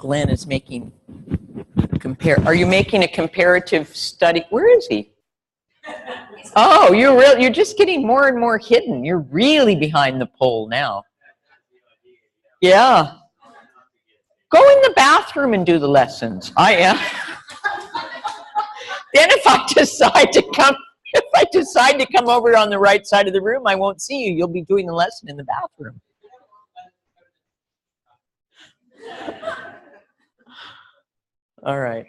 Glenn is making are you making a comparative study? Where is he? Oh, you're just getting more and more hidden. You're really behind the pole now. Yeah. Go in the bathroom and do the lessons. I am. Then if I decide to come over on the right side of the room, I won't see you. You'll be doing the lesson in the bathroom. All right.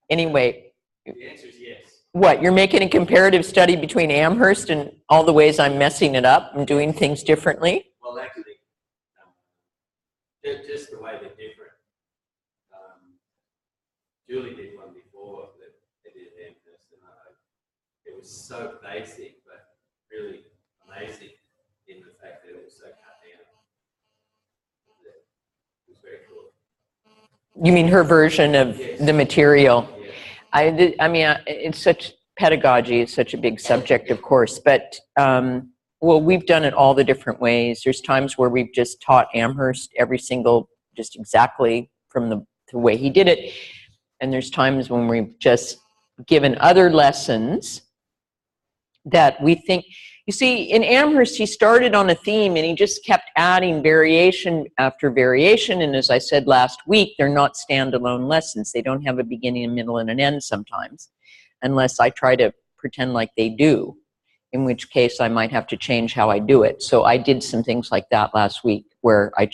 Anyway. The answer is yes. What, you're making a comparative study between Amherst and all the ways I'm messing it up and doing things differently? Well, actually, just the way they're different. Julie did one before that they did at Amherst, and it was so basic, but really amazing in the fact that it was so cut down. It was very cool. You mean her version of the material? Yeah. I mean, it's such, pedagogy is such a big subject, of course, but, well, we've done it all the different ways. There's times where we've just taught Amherst every single, just exactly from the way he did it. And there's times when we've just given other lessons that we think, you see, in Amherst, he started on a theme and he just kept adding variation after variation. And as I said last week, they're not standalone lessons. They don't have a beginning, a middle, and an end sometimes, unless I try to pretend like they do, in which case I might have to change how I do it. So I did some things like that last week where I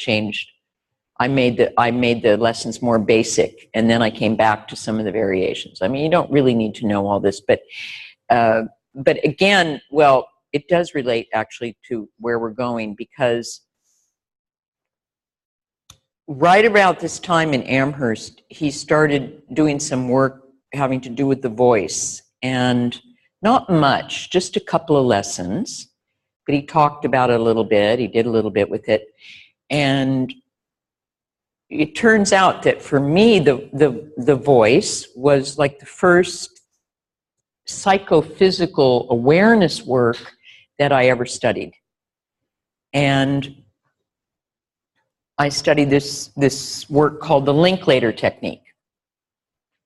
made the lessons more basic, and then I came back to some of the variations. I mean, you don't really need to know all this, but again, well, it does relate actually to where we're going, because right about this time in Amherst, he started doing some work having to do with the voice, and not much, just a couple of lessons, but he talked about it a little bit. He did a little bit with it, and it turns out that for me, the voice was like the first psychophysical awareness work that I ever studied. And I studied this work called the Linklater technique,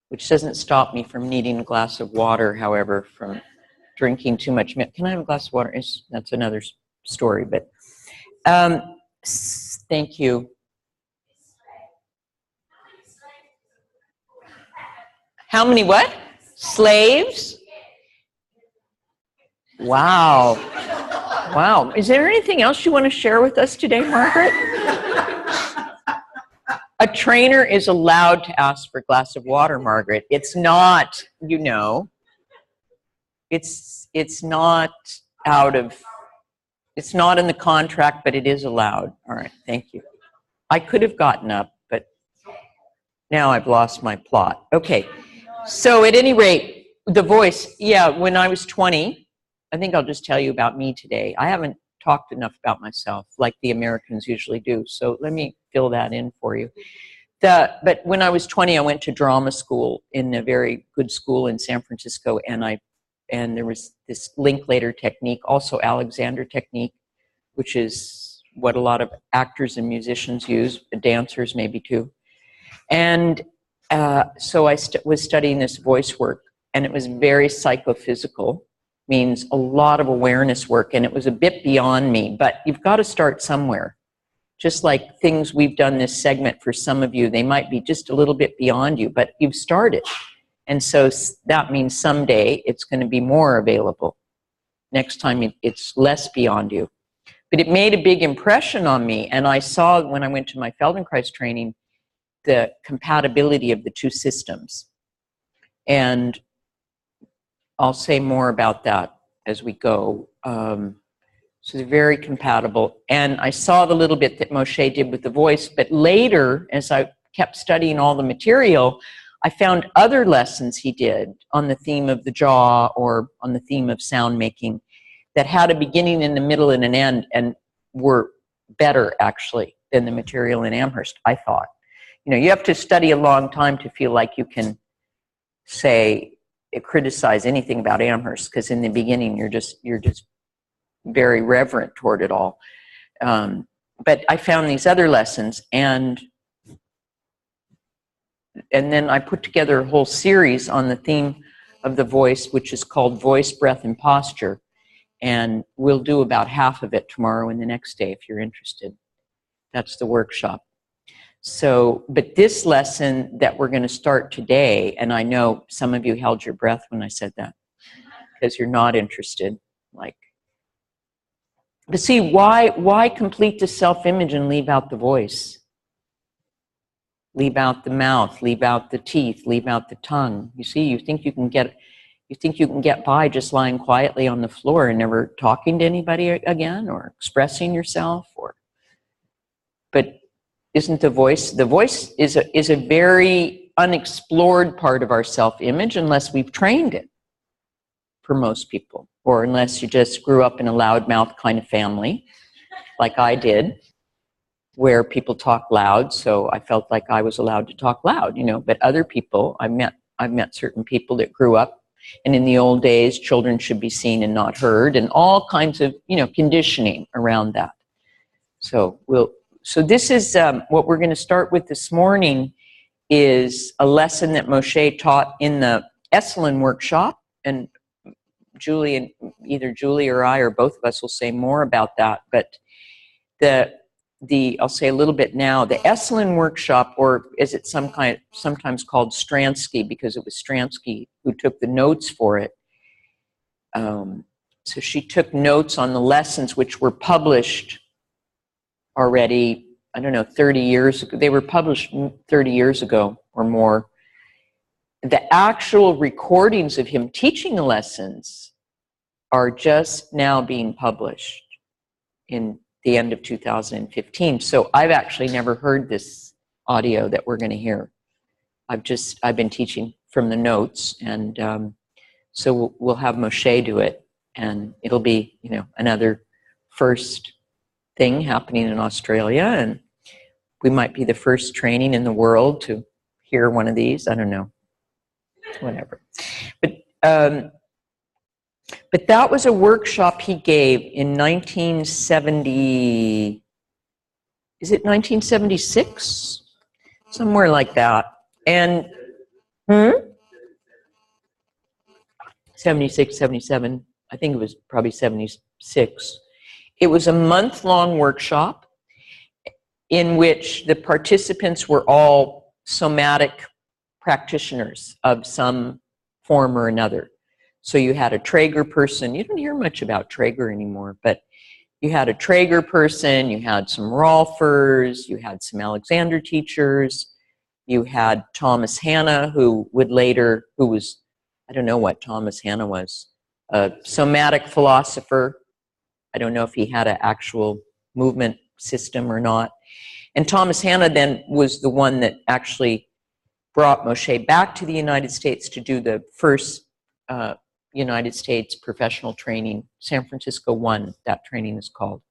which doesn't stop me from needing a glass of water, however, from drinking too much milk. Can I have a glass of water? That's another story, but thank you. How many what? Slaves? Wow. Wow. Is there anything else you want to share with us today, Margaret? A trainer is allowed to ask for a glass of water, Margaret. It's not, you know, it's not it's not in the contract, but it is allowed. All right, thank you. I could have gotten up, but now I've lost my plot. Okay, so at any rate, the voice, yeah, when I was 20, I think I'll just tell you about me today. I haven't talked enough about myself like the Americans usually do, so let me fill that in for you. But when I was 20, I went to drama school in a very good school in San Francisco, and there was this Linklater technique, also Alexander technique, which is what a lot of actors and musicians use, dancers maybe too. And so I was studying this voice work, and it was very psychophysical, means a lot of awareness work, and it was a bit beyond me, but you've got to start somewhere. Just like things we've done this segment for some of you, they might be just a little bit beyond you, but you've started. And so that means someday it's going to be more available. Next time it's less beyond you. But it made a big impression on me, and I saw when I went to my Feldenkrais training the compatibility of the two systems. And I'll say more about that as we go. So they're very compatible. And I saw the little bit that Moshe did with the voice, but later, as I kept studying all the material, I found other lessons he did on the theme of the jaw or on the theme of sound making that had a beginning and a middle and an end, and were better actually than the material in Amherst, I thought. You know, you have to study a long time to feel like you can say, criticize anything about Amherst, because in the beginning you're just very reverent toward it all. But I found these other lessons, and then I put together a whole series on the theme of the voice, which is called Voice, Breath, and Posture. And we'll do about half of it tomorrow and the next day if you're interested. That's the workshop. So, but this lesson that we're going to start today, and I know some of you held your breath when I said that because you're not interested. Like, but see, why complete the self-image and leave out the voice? Leave out the mouth, leave out the teeth, leave out the tongue. You see, you think you can get by just lying quietly on the floor and never talking to anybody again or expressing yourself, but isn't the voice is a very unexplored part of our self-image unless we've trained it, for most people, or unless you just grew up in a loudmouth kind of family like I did, where people talk loud, so I felt like I was allowed to talk loud, you know. But other people, I've met certain people that grew up, and in the old days, children should be seen and not heard, and all kinds of, you know, conditioning around that. So this is what we're going to start with this morning is a lesson that Moshe taught in the Esalen workshop, and either Julie or I or both of us will say more about that. But I'll say a little bit now. The Esalen workshop, or is it sometimes called Stransky, because it was Stransky who took the notes for it. So she took notes on the lessons which were published already, I don't know, 30 years ago. They were published 30 years ago or more. The actual recordings of him teaching the lessons are just now being published in the end of 2015. So I've actually never heard this audio that we're going to hear. I've been teaching from the notes, and so we'll have Moshe do it, and it'll be, you know, another first thing happening in Australia, and we might be the first training in the world to hear one of these. I don't know, whatever. But that was a workshop he gave in 1970, is it 1976? Somewhere like that. And 76, 77, I think it was probably 76. It was a month-long workshop in which the participants were all somatic practitioners of some form or another. So you had a Traeger person. You don't hear much about Traeger anymore, but you had a Traeger person, you had some Rolfers, you had some Alexander teachers, you had Thomas Hanna, who was, I don't know what Thomas Hanna was, a somatic philosopher. I don't know if he had an actual movement system or not. And Thomas Hanna then was the one that actually brought Moshe back to the United States to do the first United States professional training, San Francisco 1, that training is called.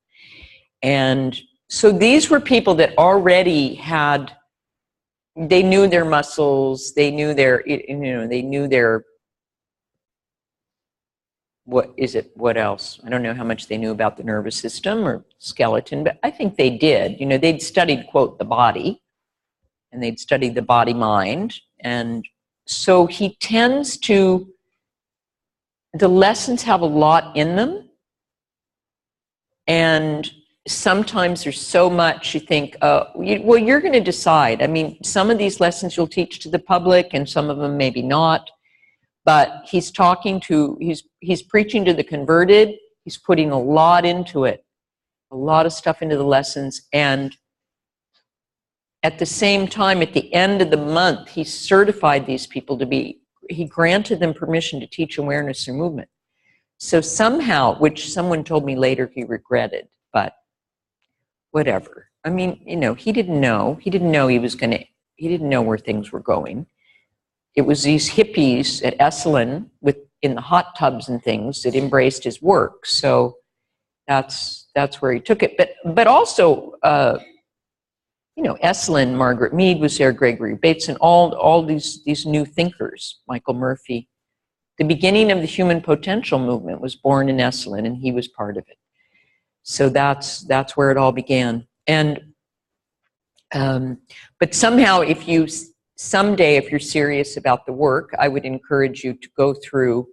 And so these were people that already they knew their muscles, they knew what else? I don't know how much they knew about the nervous system or skeleton, but I think they did. You know, they'd studied, quote, the body, and they'd studied the body-mind. And so he tends to, the lessons have a lot in them. And sometimes there's so much you think, well, you're going to decide. I mean, some of these lessons you'll teach to the public and some of them maybe not. But he's preaching to the converted. He's putting a lot into it, a lot of stuff into the lessons. And at the same time, at the end of the month, he certified these people he granted them permission to teach awareness through movement. So somehow, which someone told me later he regretted, but whatever. I mean, you know, he didn't know he didn't know where things were going. It was these hippies at Esalen in the hot tubs and things that embraced his work. So that's where he took it. But also, you know, Esalen, Margaret Mead was there, Gregory Bateson, all these new thinkers, Michael Murphy. The beginning of the human potential movement was born in Esalen, and he was part of it. So that's where it all began. And but somehow, if you someday, if you're serious about the work, I would encourage you to go through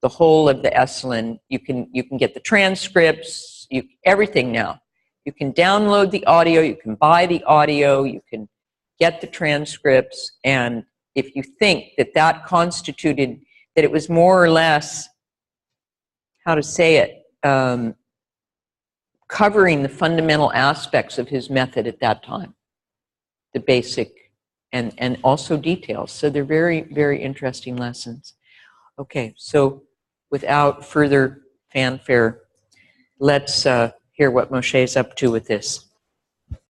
the whole of the Esalen. You can get the transcripts, everything now. You can download the audio, you can buy the audio, you can get the transcripts, and if you think that that constituted, that it was more or less, how to say it, covering the fundamental aspects of his method at that time, the basic and also details. So they're very, very interesting lessons. Okay, so without further fanfare, let's hear what Moshe's up to with this.